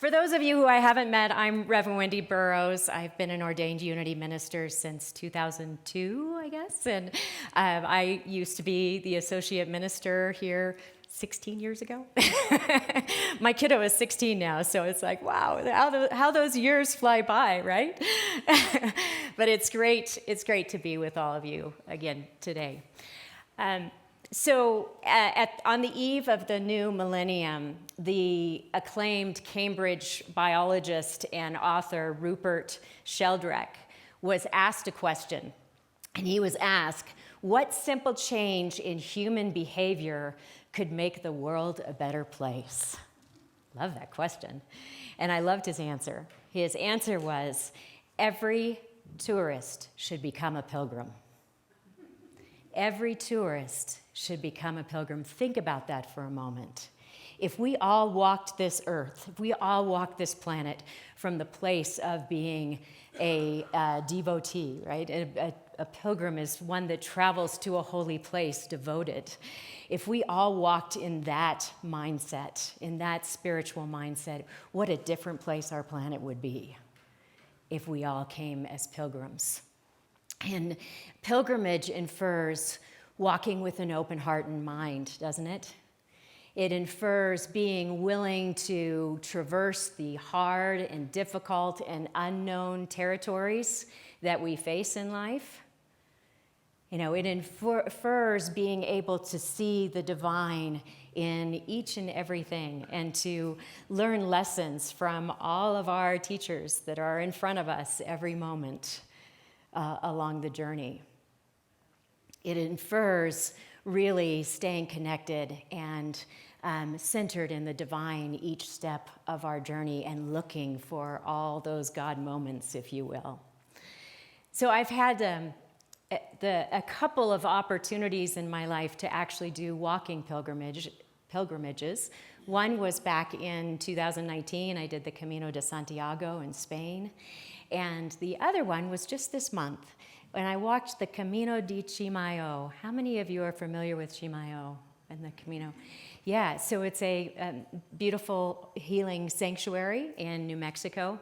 For those of you who I haven't met, I'm Reverend Wendy Burrows. I've been an ordained Unity minister since 2002, I guess. And I used to be the associate minister here 16 years ago. My kiddo is 16 now, so it's like, wow, how those years fly by, right? But it's great to be with all of you again today. On the eve of the new millennium, the acclaimed Cambridge biologist and author Rupert Sheldrake was asked a question. And he was asked, what simple change in human behavior could make the world a better place? Love that question. And I loved his answer. His answer was, every tourist should become a pilgrim. Every tourist should become a pilgrim. Think about that for a moment. If we all walked this earth, if we all walked this planet from the place of being a devotee, right? A pilgrim is one that travels to a holy place, devoted. If we all walked in that mindset, in that spiritual mindset, what a different place our planet would be if we all came as pilgrims. And pilgrimage infers walking with an open heart and mind, doesn't it? It infers being willing to traverse the hard and difficult and unknown territories that we face in life. You know, it infers being able to see the divine in each and everything and to learn lessons from all of our teachers that are in front of us every moment along the journey. It infers really staying connected and centered in the divine each step of our journey and looking for all those God moments, if you will. So I've had a couple of opportunities in my life to actually do walking pilgrimages. One was back in 2019. I did the Camino de Santiago in Spain. And the other one was just this month when I walked the Camino de Chimayo. How many of you are familiar with Chimayo and the Camino? Yeah, so it's a beautiful healing sanctuary in New Mexico.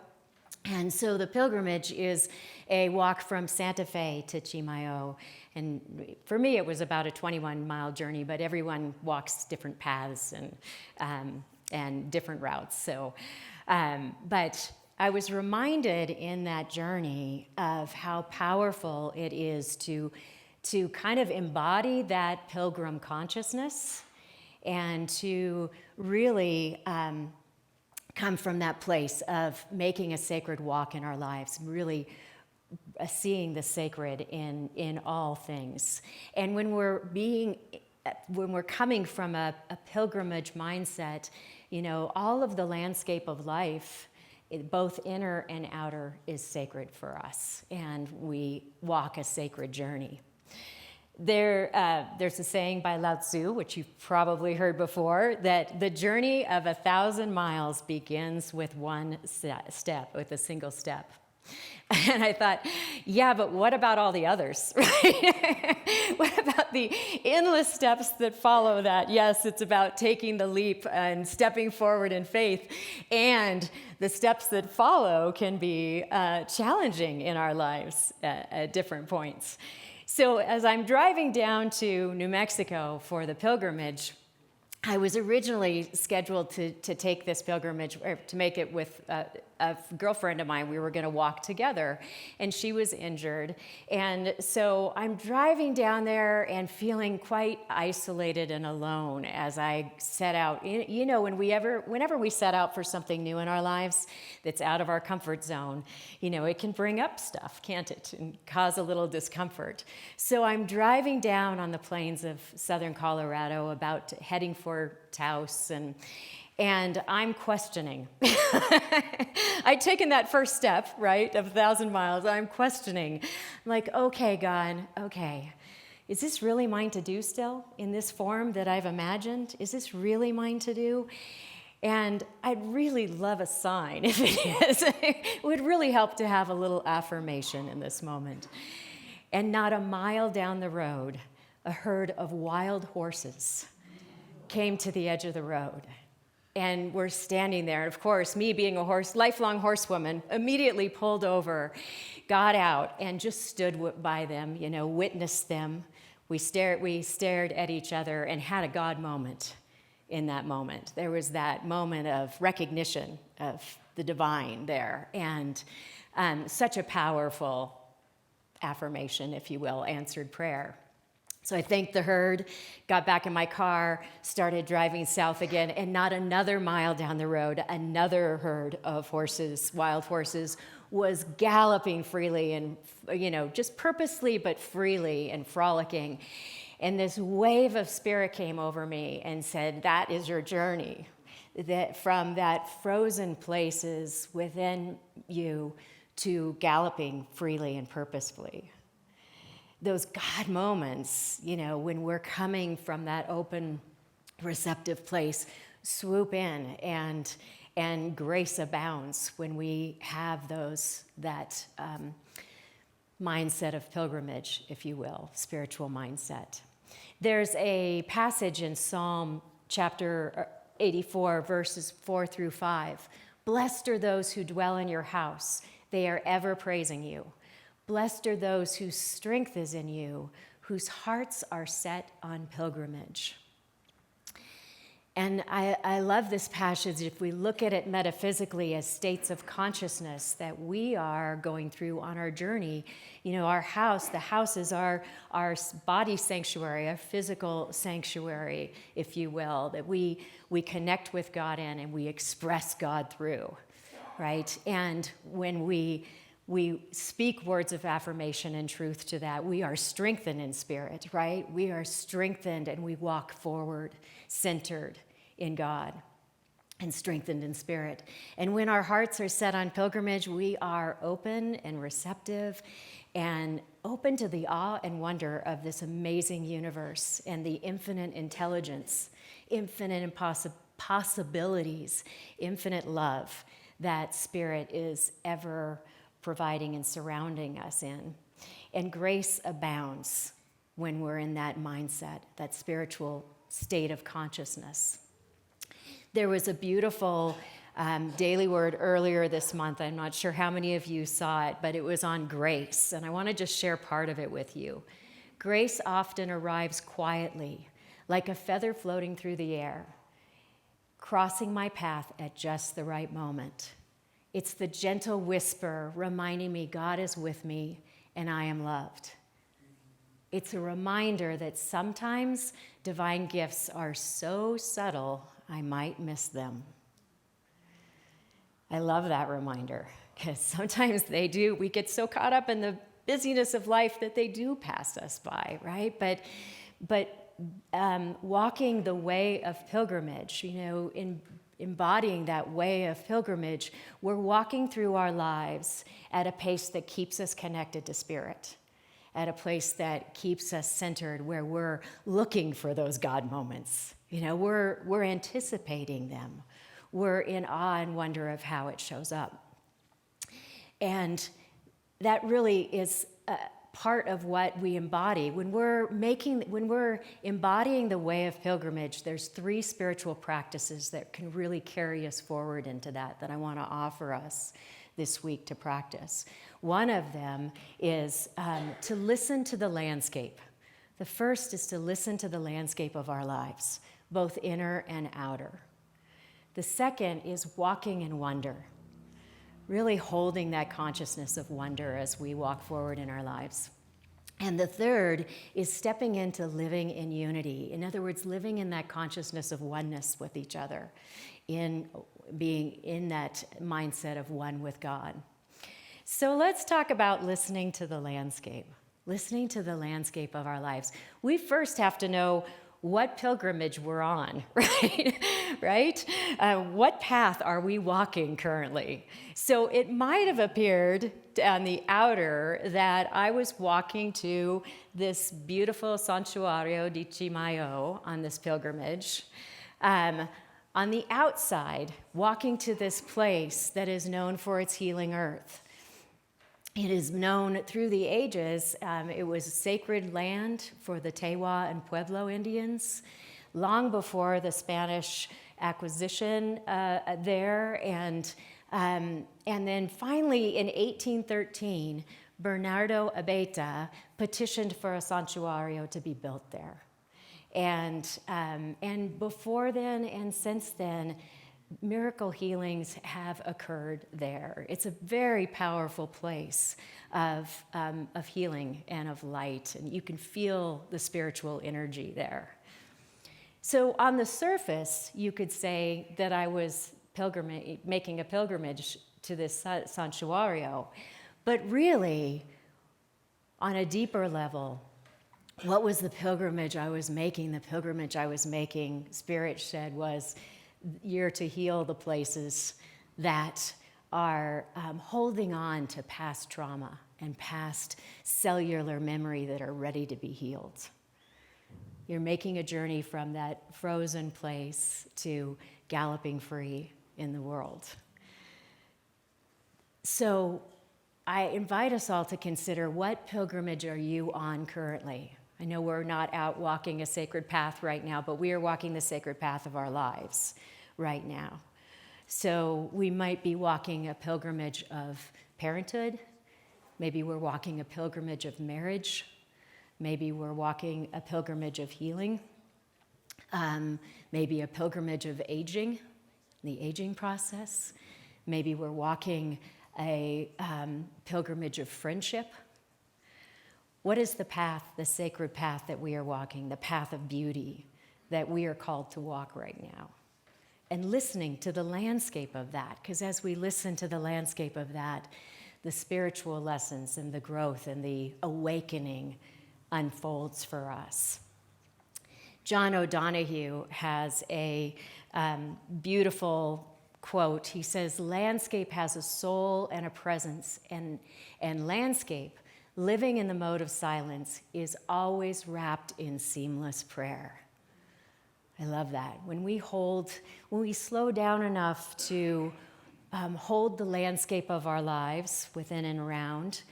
And so the pilgrimage is a walk from Santa Fe to Chimayo. And for me, it was about a 21-mile journey, but everyone walks different paths and different routes. So, but I was reminded in that journey of how powerful it is to kind of embody that pilgrim consciousness and to really come from that place of making a sacred walk in our lives, really seeing the sacred in all things. And when we're coming from a pilgrimage mindset, you know, all of the landscape of life, both inner and outer, is sacred for us, and we walk a sacred journey. There's a saying by Lao Tzu, which you've probably heard before, that the journey of 1,000 miles begins with one step, with a single step. And I thought, yeah, but what about all the others, right? What about the endless steps that follow that? Yes, it's about taking the leap and stepping forward in faith. And the steps that follow can be challenging in our lives at different points. So as I'm driving down to New Mexico for the pilgrimage, I was originally scheduled to take this pilgrimage, or to make it with a girlfriend of mine. We were going to walk together, and she was injured. And so I'm driving down there and feeling quite isolated and alone as I set out. You know, whenever we set out for something new in our lives that's out of our comfort zone, you know, it can bring up stuff, can't it, and cause a little discomfort. So I'm driving down on the plains of southern Colorado, heading for Taos, and I'm questioning. I'd taken that first step, right, of 1,000 miles. I'm questioning. I'm like, okay, God, okay. Is this really mine to do still in this form that I've imagined? Is this really mine to do? And I'd really love a sign if it is. It would really help to have a little affirmation in this moment. And not a mile down the road, a herd of wild horses came to the edge of the road. And we're standing there. And of course, me being a lifelong horsewoman, immediately pulled over, got out, and just stood by them, witnessed them. We stared at each other and had a God moment in that moment. There was that moment of recognition of the divine there, and such a powerful affirmation, if you will, answered prayer. So I thanked the herd, got back in my car, started driving south again, and not another mile down the road, another herd of horses, wild horses, was galloping freely and, just purposely but freely and frolicking. And this wave of spirit came over me and said, that is your journey, that from that frozen places within you to galloping freely and purposefully. Those God moments, when we're coming from that open, receptive place, swoop in and grace abounds when we have that mindset of pilgrimage, if you will, spiritual mindset. There's a passage in Psalm chapter 84, verses 4 through 5. Blessed are those who dwell in your house. They are ever praising you. Blessed are those whose strength is in you, whose hearts are set on pilgrimage. And I love this passage if we look at it metaphysically as states of consciousness that we are going through on our journey. Our house, the house is our body sanctuary, our physical sanctuary, if you will, that we connect with God in and we express God through, right? And when we speak words of affirmation and truth to that, we are strengthened in spirit, right? We are strengthened and we walk forward, centered in God and strengthened in spirit. And when our hearts are set on pilgrimage, we are open and receptive and open to the awe and wonder of this amazing universe and the infinite intelligence, infinite possibilities, infinite love that Spirit is ever providing and surrounding us in. And grace abounds when we're in that mindset, that spiritual state of consciousness. There was a beautiful daily word earlier this month. I'm not sure how many of you saw it, but it was on grace, and I want to just share part of it with you. Grace often arrives quietly, like a feather floating through the air, crossing my path at just the right moment. It's the gentle whisper reminding me God is with me and I am loved. It's a reminder that sometimes divine gifts are so subtle, I might miss them. I love that reminder because sometimes they do. We get so caught up in the busyness of life that they do pass us by, right? But walking the way of pilgrimage, in embodying that way of pilgrimage, we're walking through our lives at a pace that keeps us connected to Spirit, at a place that keeps us centered, where we're looking for those God moments. We're anticipating them. We're in awe and wonder of how it shows up. And that really is part of what we embody. When we're embodying the way of pilgrimage, there's 3 spiritual practices that can really carry us forward into that I want to offer us this week to practice. One of them is to listen to the landscape. The first is to listen to the landscape of our lives, both inner and outer. The second is walking in wonder, really holding that consciousness of wonder as we walk forward in our lives. And the third is stepping into living in unity. In other words, living in that consciousness of oneness with each other, in being in that mindset of one with God. So let's talk about listening to the landscape of our lives. We first have to know what pilgrimage we're on, right? What path are we walking currently? So it might have appeared on the outer that I was walking to this beautiful Santuario di Chimayo on this pilgrimage. On the outside, walking to this place that is known for its healing earth. It is known through the ages. It was sacred land for the Tewa and Pueblo Indians long before the Spanish acquisition there. And then finally in 1813, Bernardo Abeta petitioned for a santuario to be built there. And before then and since then, miracle healings have occurred there. It's a very powerful place of healing and of light, and you can feel the spiritual energy there. So on the surface, you could say that I was making a pilgrimage to this santuario, but really, on a deeper level, what was the pilgrimage I was making? The pilgrimage I was making, Spirit said, was you're to heal the places that are holding on to past trauma and past cellular memory that are ready to be healed. You're making a journey from that frozen place to galloping free in the world. So I invite us all to consider, what pilgrimage are you on currently? I know we're not out walking a sacred path right now, but we are walking the sacred path of our lives right now. So we might be walking a pilgrimage of parenthood. Maybe we're walking a pilgrimage of marriage. Maybe we're walking a pilgrimage of healing. Maybe a pilgrimage of aging, the aging process. Maybe we're walking a pilgrimage of friendship. What is the path, the sacred path that we are walking, the path of beauty that we are called to walk right now? And listening to the landscape of that, because as we listen to the landscape of that, the spiritual lessons and the growth and the awakening unfolds for us. John O'Donohue has a beautiful quote. He says, "Landscape has a soul and a presence, and landscape, living in the mode of silence, is always wrapped in seamless prayer." I love that. When we slow down enough to hold the landscape of our lives within and around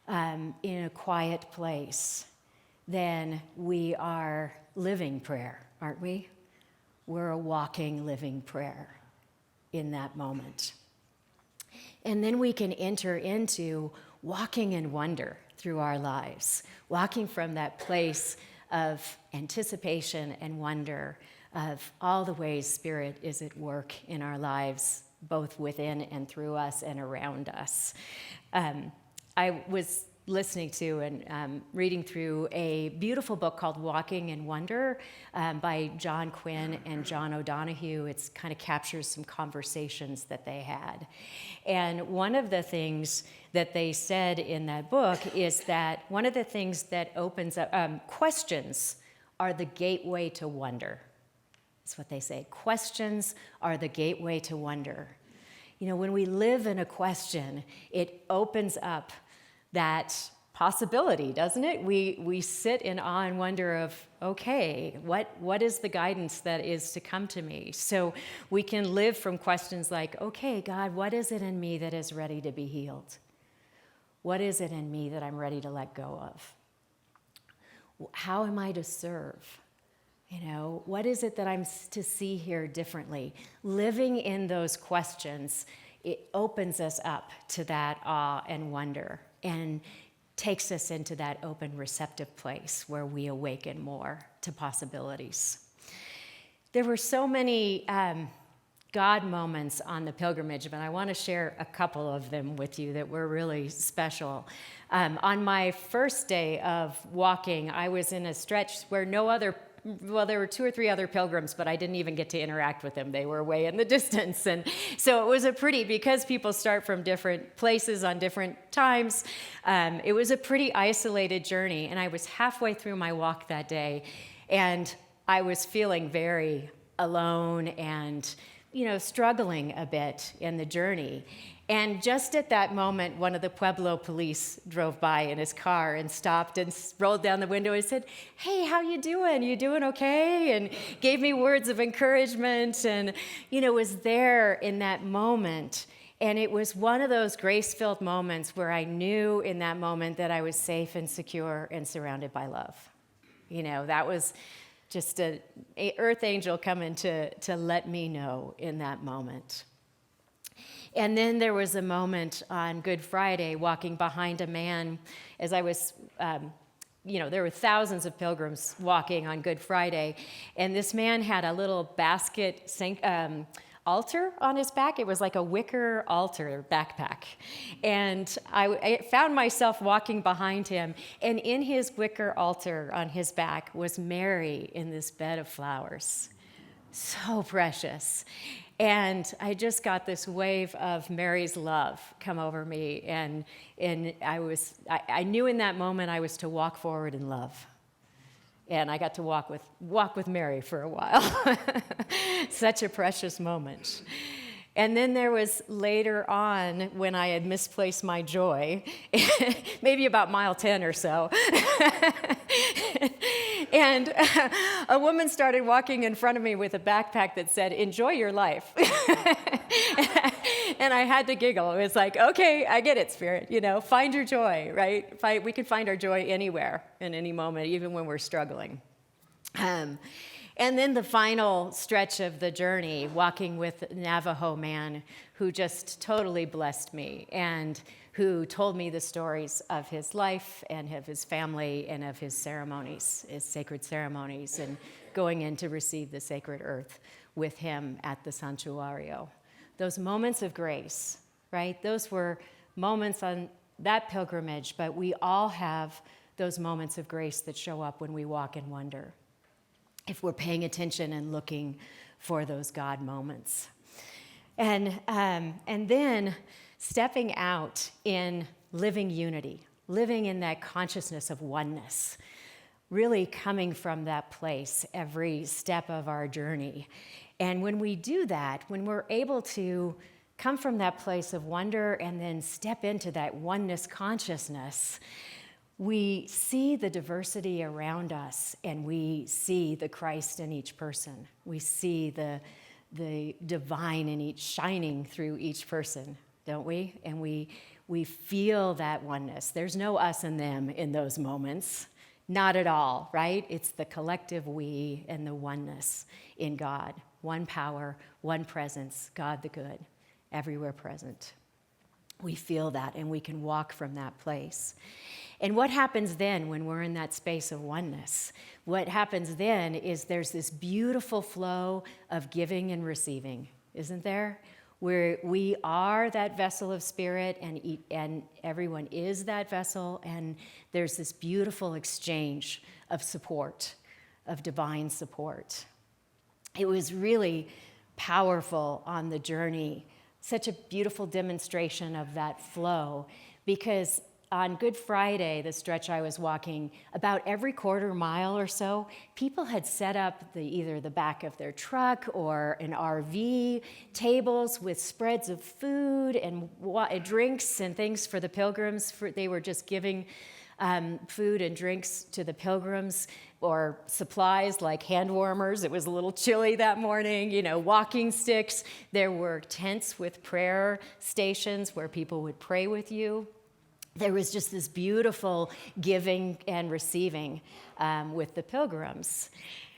in a quiet place, then we are living prayer, aren't we? We're a walking, living prayer in that moment. And then we can enter into walking in wonder through our lives, walking from that place of anticipation and wonder of all the ways Spirit is at work in our lives, both within and through us and around us. I was listening to and reading through a beautiful book called Walking in Wonder by John Quinn and John O'Donohue. It kind of captures some conversations that they had. And one of the things that they said in that book is that one of the things that opens up, questions are the gateway to wonder. That's what they say. Questions are the gateway to wonder. You know, when we live in a question, it opens up that possibility, doesn't it? We sit in awe and wonder of, okay, what is the guidance that is to come to me? So we can live from questions like, okay, God, what is it in me that is ready to be healed? What is it in me that I'm ready to let go of? How am I to serve? You know, what is it that I'm to see here differently? Living in those questions, it opens us up to that awe and wonder and takes us into that open, receptive place where we awaken more to possibilities. There were so many God moments on the pilgrimage, but I want to share a couple of them with you that were really special. On my first day of walking, I was in a stretch where there were 2 or 3 other pilgrims, but I didn't even get to interact with them. They were way in the distance. And so it was because people start from different places on different times, it was a pretty isolated journey. And I was halfway through my walk that day, and I was feeling very alone and, struggling a bit in the journey. And just at that moment, one of the Pueblo police drove by in his car and stopped and rolled down the window and said, "Hey, how you doing? You doing okay?" And gave me words of encouragement and, was there in that moment. And it was one of those grace-filled moments where I knew in that moment that I was safe and secure and surrounded by love. That was just a earth angel coming to let me know in that moment. And then there was a moment on Good Friday walking behind a man as I was, there were thousands of pilgrims walking on Good Friday. And this man had a little basket altar on his back. It was like a wicker altar backpack. And I found myself walking behind him. And in his wicker altar on his back was Mary in this bed of flowers. So precious. And I just got this wave of Mary's love come over me. And I knew in that moment I was to walk forward in love. And I got to walk with Mary for a while. Such a precious moment. And then there was later on when I had misplaced my joy, maybe about mile 10 or so. And a woman started walking in front of me with a backpack that said, "Enjoy your life." And I had to giggle. It was like, okay, I get it, Spirit. Find your joy, right? We can find our joy anywhere, in any moment, even when we're struggling. And then the final stretch of the journey, walking with a Navajo man who just totally blessed me and who told me the stories of his life and of his family and of his ceremonies, his sacred ceremonies, and going in to receive the sacred earth with him at the Santuario. Those moments of grace, right? Those were moments on that pilgrimage, but we all have those moments of grace that show up when we walk in wonder, if we're paying attention and looking for those God moments. And then stepping out in living unity, living in that consciousness of oneness, really coming from that place every step of our journey. And when we do that, when we're able to come from that place of wonder and then step into that oneness consciousness, we see the diversity around us and we see the Christ in each person. We see the divine in each, shining through each person, don't we? And we feel that oneness. There's no us and them in those moments. Not at all, right? It's the collective we and the oneness in God. One power, one presence, God the good, everywhere present. We feel that and we can walk from that place. And what happens then when we're in that space of oneness? What happens then is there's this beautiful flow of giving and receiving, isn't there? Where we are that vessel of spirit and everyone is that vessel, and there's this beautiful exchange of support, of divine support. It was really powerful on the journey, such a beautiful demonstration of that flow, because on Good Friday, the stretch I was walking, about every quarter mile or so, people had set up either the back of their truck or an RV, tables with spreads of food and drinks and things for the pilgrims. They were just giving food and drinks to the pilgrims, or supplies like hand warmers. It was a little chilly that morning, walking sticks. There were tents with prayer stations where people would pray with you. There was just this beautiful giving and receiving with the pilgrims.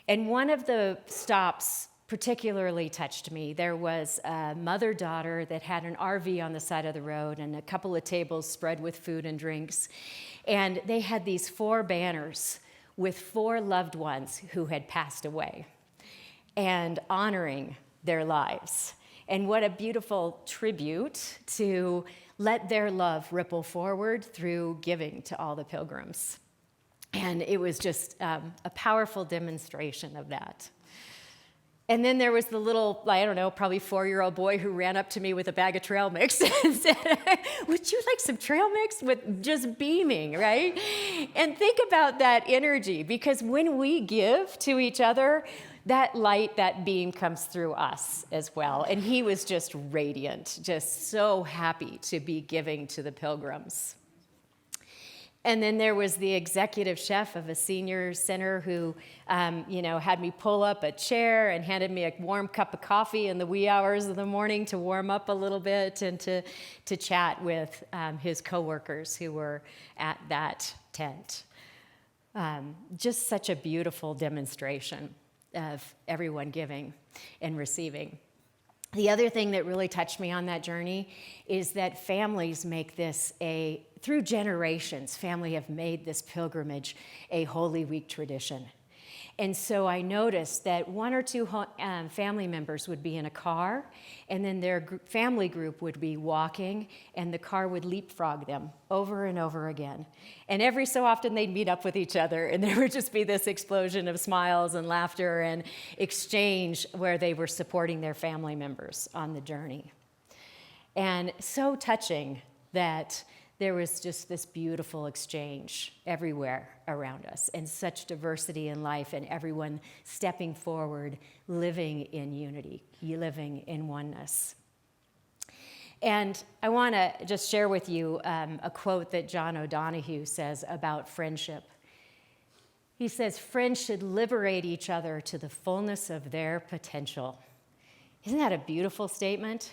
And one of the stops particularly touched me. There was a mother-daughter that had an RV on the side of the road and a couple of tables spread with food and drinks. And they had these 4 banners with 4 loved ones who had passed away and honoring their lives. And what a beautiful tribute to let their love ripple forward through giving to all the pilgrims. And it was just a powerful demonstration of that. And then there was the little, probably 4-year-old boy who ran up to me with a bag of trail mix and said, "Would you like some trail mix?" With just beaming, right? And think about that energy, because when we give to each other, that light, that beam comes through us as well. And he was just radiant, just so happy to be giving to the pilgrims. And then there was the executive chef of a senior center who, had me pull up a chair and handed me a warm cup of coffee in the wee hours of the morning to warm up a little bit and to chat with his coworkers who were at that tent. Just such a beautiful demonstration of everyone giving and receiving. The other thing that really touched me on that journey is that families make this through generations, family have made this pilgrimage a Holy Week tradition. And so I noticed that one or two family members would be in a car, and then their family group would be walking, and the car would leapfrog them over and over again. And every so often they'd meet up with each other, and there would just be this explosion of smiles and laughter and exchange where they were supporting their family members on the journey. And so touching that there was just this beautiful exchange everywhere around us, and such diversity in life, and everyone stepping forward, living in unity, living in oneness. And I want to just share with you a quote that John O'Donohue says about friendship. He says, "Friends should liberate each other to the fullness of their potential." Isn't that a beautiful statement?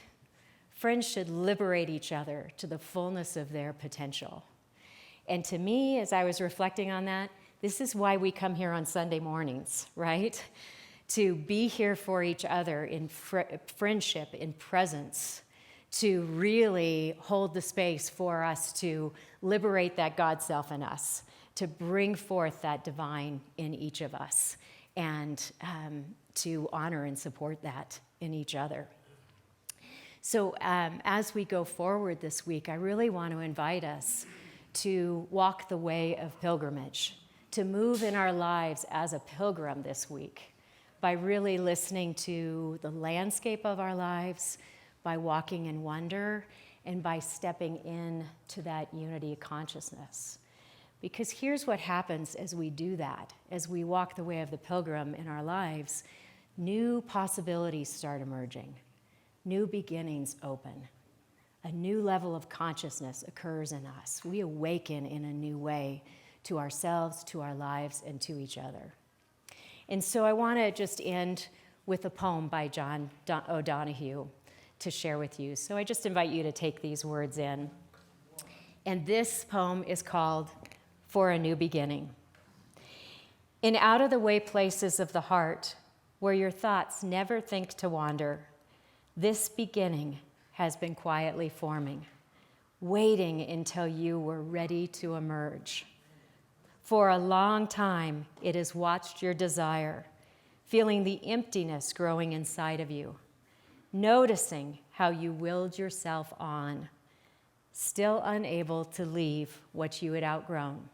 Friends should liberate each other to the fullness of their potential. And to me, as I was reflecting on that, this is why we come here on Sunday mornings, right? To be here for each other in friendship, in presence, to really hold the space for us to liberate that God self in us, to bring forth that divine in each of us, and to honor and support that in each other. So as we go forward this week, I really want to invite us to walk the way of pilgrimage, to move in our lives as a pilgrim this week by really listening to the landscape of our lives, by walking in wonder, and by stepping in to that unity of consciousness. Because here's what happens as we do that, as we walk the way of the pilgrim in our lives, new possibilities start emerging. New beginnings open. A new level of consciousness occurs in us. We awaken in a new way to ourselves, to our lives, and to each other. And so I want to just end with a poem by John O'Donohue to share with you. So I just invite you to take these words in. And this poem is called "For a New Beginning." In out-of-the-way places of the heart, where your thoughts never think to wander, this beginning has been quietly forming, waiting until you were ready to emerge. For a long time, it has watched your desire, feeling the emptiness growing inside of you, noticing how you willed yourself on, still unable to leave what you had outgrown.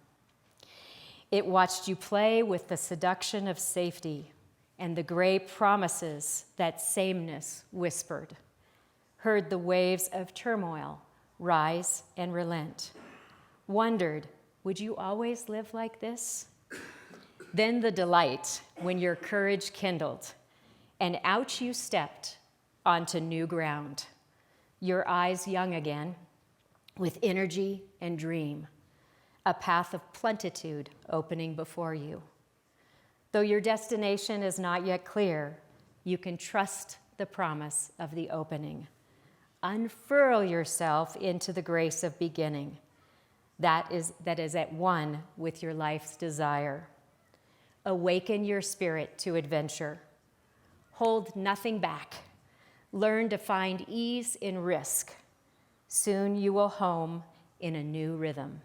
It watched you play with the seduction of safety and the gray promises that sameness whispered, heard the waves of turmoil rise and relent, wondered, would you always live like this? Then the delight when your courage kindled, and out you stepped onto new ground, your eyes young again, with energy and dream, a path of plenitude opening before you. Though your destination is not yet clear, you can trust the promise of the opening. Unfurl yourself into the grace of beginning that is at one with your life's desire. Awaken your spirit to adventure. Hold nothing back. Learn to find ease in risk. Soon you will home in a new rhythm,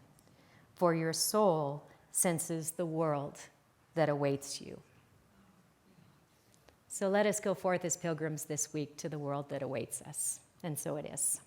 for your soul senses the world that awaits you. So let us go forth as pilgrims this week to the world that awaits us. And so it is.